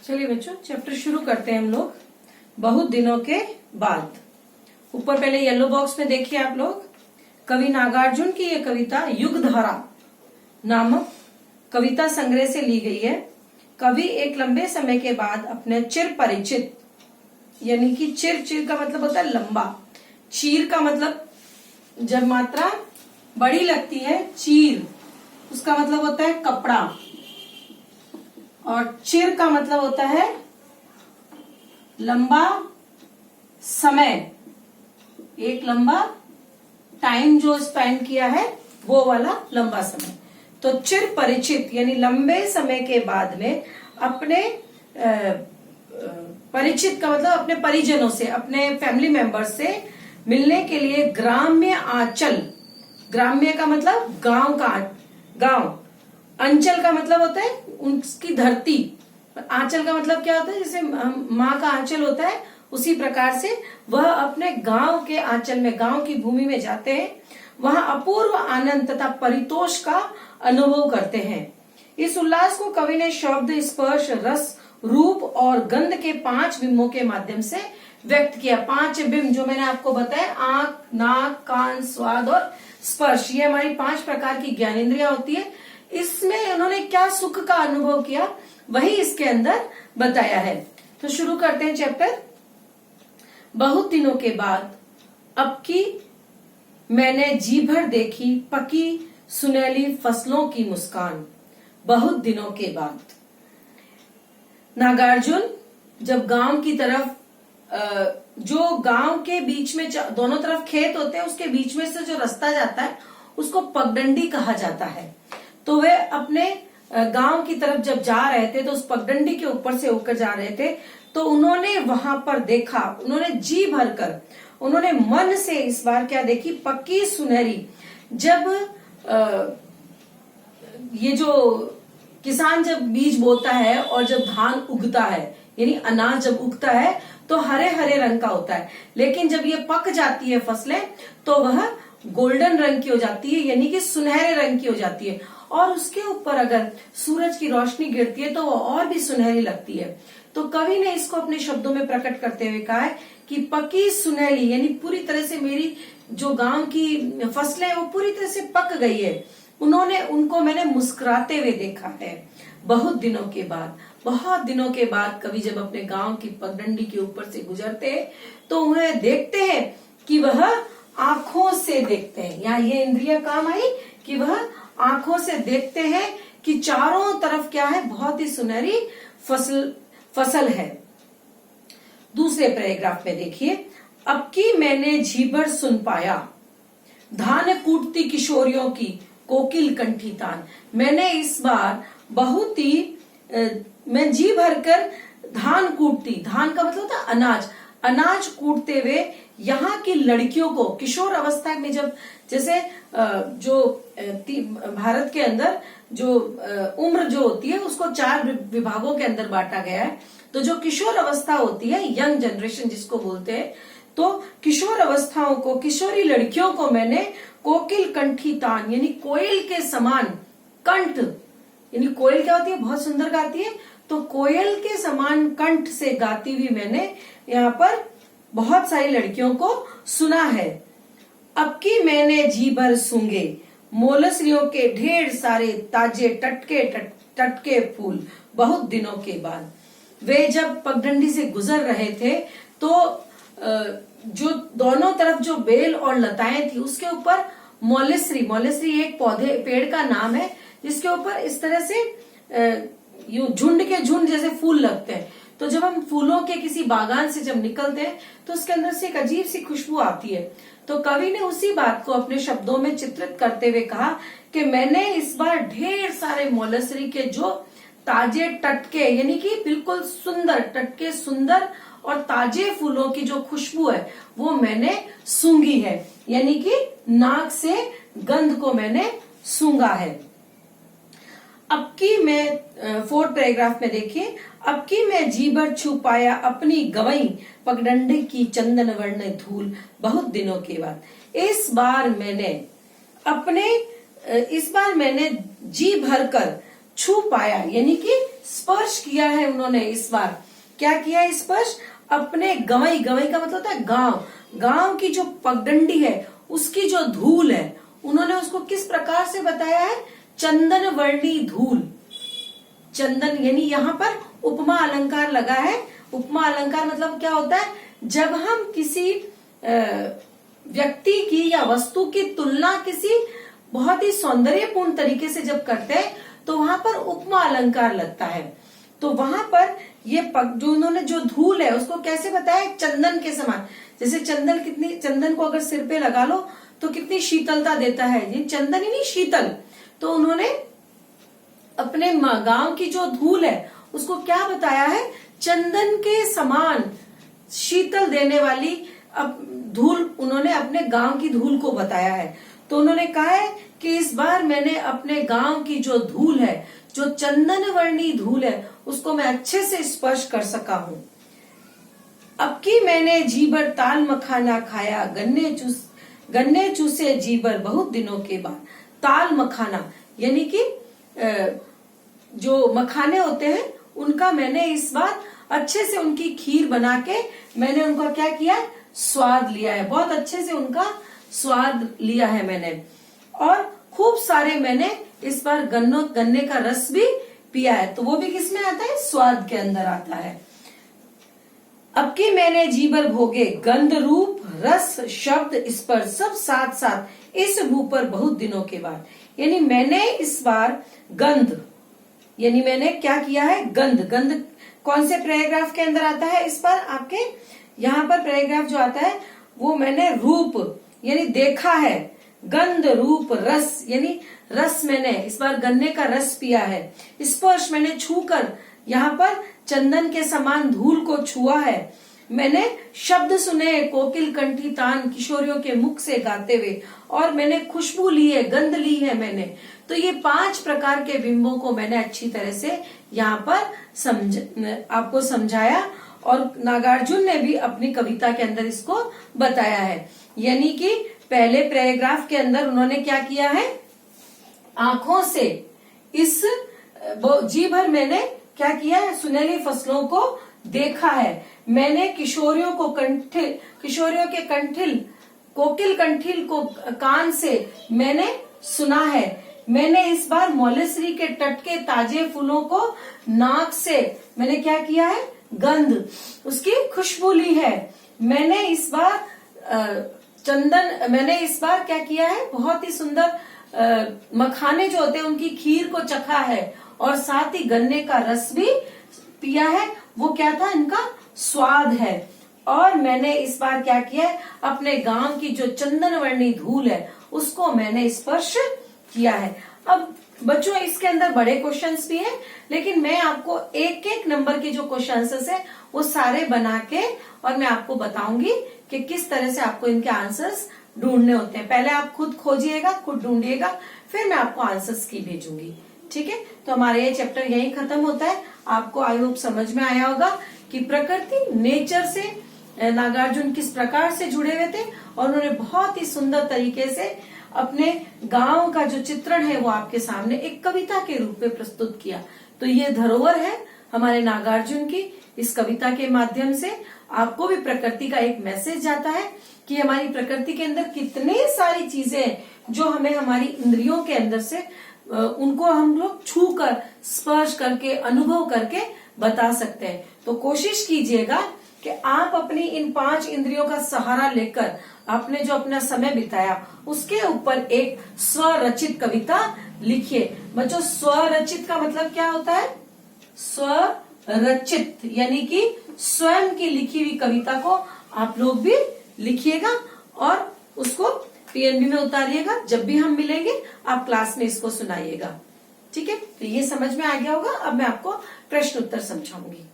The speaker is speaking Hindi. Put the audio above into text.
चलिए बच्चों चैप्टर शुरू करते हैं हम लोग। बहुत दिनों के बाद। ऊपर पहले येलो बॉक्स में देखिए आप लोग, कवि नागार्जुन की ये कविता युगधारा नामक कविता संग्रह से ली गई है। कवि एक लंबे समय के बाद अपने चिर परिचित, यानी कि चिर का मतलब होता है लंबा, चीर का मतलब जब मात्रा बड़ी लगती है, चीर उसका मतलब होता है कपड़ा, और चिर का मतलब होता है लंबा समय, एक लंबा टाइम जो स्पेंड किया है वो वाला लंबा समय। तो चिर परिचित यानी लंबे समय के बाद में अपने परिचित का मतलब अपने परिजनों से, अपने फैमिली मेंबर्स से मिलने के लिए ग्राम्य आंचल, ग्राम्य का मतलब गांव का, गांव, अंचल का मतलब होता है उसकी धरती, आंचल का मतलब क्या होता है, जैसे माँ का आंचल होता है उसी प्रकार से वह अपने गांव के आंचल में, गांव की भूमि में जाते हैं, वहां अपूर्व आनंद तथा परितोष का अनुभव करते हैं। इस उल्लास को कवि ने शब्द, स्पर्श, रस, रूप और गंध के 5 बिंबों के माध्यम से व्यक्त किया। 5 बिंब जो मैंने आपको बताया, आंख, नाक, कान, स्वाद और स्पर्श, ये हमारी 5 प्रकार की ज्ञानेंद्रियां होती है। इसमें उन्होंने क्या सुख का अनुभव किया वही इसके अंदर बताया है। तो शुरू करते हैं चैप्टर। बहुत दिनों के बाद अब की मैंने जी भर देखी पकी सुनहली फसलों की मुस्कान। बहुत दिनों के बाद नागार्जुन जब गांव की तरफ, जो गांव के बीच में दोनों तरफ खेत होते हैं, उसके बीच में से जो रास्ता जाता है उसको पगडंडी कहा जाता है। तो वे अपने गांव की तरफ जब जा रहे थे तो उस पगडंडी के ऊपर से होकर जा रहे थे, तो उन्होंने वहां पर देखा, उन्होंने जी भरकर, उन्होंने मन से इस बार क्या देखी, पक्की सुनहरी। जब ये जो किसान जब बीज बोता है और जब धान उगता है, यानी अनाज जब उगता है तो हरे हरे रंग का होता है, लेकिन जब ये पक जाती है फसलें तो वह गोल्डन रंग की हो जाती है, यानी कि सुनहरे रंग की हो जाती है। और उसके ऊपर अगर सूरज की रोशनी गिरती है तो वो और भी सुनहरी लगती है। तो कवि ने इसको अपने शब्दों में प्रकट करते हुए कहा है कि पकी सुनहरी, यानी पूरी तरह से मेरी जो गांव की फसलें वो पूरी तरह से पक गई है, उनको मैंने मुस्कुराते हुए देखा है। बहुत दिनों के बाद, बहुत दिनों के बाद कवि जब अपने गांव की पगडंडी के ऊपर से गुजरते हैं तो उन्हें देखते हैं कि वह आंखों से देखते हैं, यहाँ ये इंद्रिय काम आई कि वह आंखों से देखते हैं कि चारों तरफ क्या है, बहुत ही सुनहरी फसल है। दूसरे पैराग्राफ में देखिए, अब की मैंने जी भर सुन पाया धान कूटती किशोरियों की कोकिल कंठी तान। मैंने इस बार बहुत ही मैं जी भरकर धान कूटती, धान का मतलब होता है अनाज, अनाज कूटते हुए यहाँ की लड़कियों को, किशोर अवस्था में जब, जैसे जो भारत के अंदर जो उम्र जो होती है उसको 4 विभागों के अंदर बांटा गया है। तो जो किशोर अवस्था होती है, यंग जनरेशन जिसको बोलते हैं, तो किशोर अवस्थाओं को, किशोरी लड़कियों को मैंने कोकिल कंठी तान, यानी कोयल के समान कंठ, यानी कोयल क्या होती है, बहुत सुंदर गाती है, तो कोयल के समान कंठ से गाती हुई मैंने यहाँ पर बहुत सारी लड़कियों को सुना है। अब की मैंने जी भर सूंघे मोलसरियों के ढेर सारे ताजे टटके फूल। बहुत दिनों के बाद वे जब पगडंडी से गुजर रहे थे तो जो दोनों तरफ जो बेल और लताएं थी उसके ऊपर मोलसरी, मोलसरी एक पौधे, पेड़ का नाम है जिसके ऊपर इस तरह से यूं झुंड के झुंड जैसे फूल लगते हैं। तो जब हम फूलों के किसी बागान से जब निकलते हैं तो उसके अंदर से एक अजीब सी खुशबू आती है। तो कवि ने उसी बात को अपने शब्दों में चित्रित करते हुए कहा कि मैंने इस बार ढेर सारे मोलसरी के जो ताजे टटके, यानी कि बिल्कुल सुंदर टटके, सुंदर और ताजे फूलों की जो खुशबू है वो मैंने सूंघी है, यानी कि नाक से गंध को मैंने सूंघा है। अब की मैं 4th पैराग्राफ में देखिए, अब की मैं जी भर छू पाया अपनी गवई पगडंडी की चंदन वर्ण धूल। बहुत दिनों के बाद इस बार मैंने जी भर कर छू पाया, यानी कि स्पर्श किया है उन्होंने इस बार। क्या किया है स्पर्श? अपने गवई, गवई का मतलब होता है गांव, गांव की जो पगडंडी है उसकी जो धूल है, उन्होंने उसको किस प्रकार से बताया है? चंदन वर्णी धूल। चंदन यानी यहाँ पर उपमा अलंकार लगा है। उपमा अलंकार मतलब क्या होता है? जब हम किसी व्यक्ति की या वस्तु की तुलना किसी बहुत ही सौंदर्यपूर्ण तरीके से जब करते हैं तो वहां पर उपमा अलंकार लगता है। तो वहां पर ये जो उन्होंने जो धूल है उसको कैसे बताया? चंदन के समान। जैसे चंदन को अगर सिर पे लगा लो तो कितनी शीतलता देता है, ये चंदन ही नहीं शीतल। तो उन्होंने अपने गांव की जो धूल है उसको क्या बताया है? चंदन के समान शीतल देने वाली धूल उन्होंने अपने गांव की धूल को बताया है। तो उन्होंने कहा है कि इस बार मैंने अपने गांव की जो धूल है, जो चंदन वर्णी धूल है, उसको मैं अच्छे से स्पर्श कर सका हूं। अब की मैंने जीबर ताल मखाना खाया, गन्ने चूसे जीबर बहुत दिनों के बाद। ताल मखाना यानी कि जो मखाने होते हैं उनका मैंने इस बार अच्छे से उनकी खीर बना के मैंने उनका क्या किया? स्वाद लिया है। बहुत अच्छे से उनका स्वाद लिया है मैंने। और खूब सारे मैंने इस बार गन्ने का रस भी पिया है। तो वो भी किस में आता है? स्वाद के अंदर आता है। अब की मैंने जीवर भोगे, गंध रूप रस शब्द स्पर्श सब साथ साथ इस भू पर बहुत दिनों के बाद। यानी मैंने इस बार गंध, यानी मैंने क्या किया है? गंध कौन से पैराग्राफ के अंदर आता है? इस पर आपके यहाँ पर पैराग्राफ जो आता है वो मैंने रूप यानी देखा है, गंध रूप रस यानी रस मैंने इस बार गन्ने का रस पिया है। स्पर्श मैंने छूकर यहाँ पर चंदन के समान धूल को छुआ है। मैंने शब्द सुने कोकिल कंठी तान किशोरियों के मुख से गाते हुए, और मैंने खुशबू ली है, गंध ली है मैंने। तो ये 5 प्रकार के बिंबों को मैंने अच्छी तरह से यहाँ पर आपको समझाया, और नागार्जुन ने भी अपनी कविता के अंदर इसको बताया है। यानी कि पहले पैराग्राफ के अंदर उन्होंने क्या किया है? आंखों से इस जी भर मैंने क्या किया है? सुनहली फसलों को देखा है। मैंने किशोरियों के कंठिल कोकिल कंठिल को कान से मैंने सुना है। मैंने इस बार मौलेश्वरी के तट के ताजे फूलों को नाक से मैंने क्या किया है? गंध उसकी खुशबू ली है। मैंने इस बार क्या किया है? बहुत ही सुंदर मखाने जो होते हैं उनकी खीर को चखा है, और साथ ही गन्ने का रस भी पिया है। वो क्या था? इनका स्वाद है। और मैंने इस बार क्या किया है? अपने गांव की जो चंदन वर्णी धूल है उसको मैंने स्पर्श किया है। अब बच्चों इसके अंदर बड़े क्वेश्चंस भी हैं, लेकिन मैं आपको एक एक नंबर के जो क्वेश्चंस है वो सारे बना के और मैं आपको बताऊंगी कि किस तरह से आपको इनके आंसर्स ढूंढने होते हैं। पहले आप खुद खोजिएगा, खुद ढूंढिएगा, फिर मैं आपको आंसर्स की भेजूंगी। ठीक है, तो हमारा ये चैप्टर यही खत्म होता है। आपको आई होप समझ में आया होगा कि प्रकृति नेचर से नागार्जुन किस प्रकार से जुड़े हुए थे, और उन्होंने बहुत ही सुंदर तरीके से अपने गांव का जो चित्रण है वो आपके सामने एक कविता के रूप में प्रस्तुत किया। तो ये धरोहर है हमारे नागार्जुन की। इस कविता के माध्यम से आपको भी प्रकृति का एक मैसेज जाता है कि हमारी प्रकृति के अंदर कितने सारी चीजें जो हमें हमारी इंद्रियों के अंदर से उनको हम लोग छू कर, स्पर्श करके, अनुभव करके बता सकते हैं। तो कोशिश कीजिएगा कि आप अपनी इन 5 इंद्रियों का सहारा लेकर आपने जो अपना समय बिताया उसके ऊपर एक स्वरचित कविता लिखिए। बच्चों, स्वरचित का मतलब क्या होता है? स्वरचित यानी कि स्वयं की लिखी हुई कविता को आप लोग भी लिखिएगा और उसको पीएनबी में उतारिएगा। जब भी हम मिलेंगे आप क्लास में इसको सुनाइएगा। ठीक है, तो ये समझ में आ गया होगा। अब मैं आपको प्रश्न उत्तर समझाऊंगी।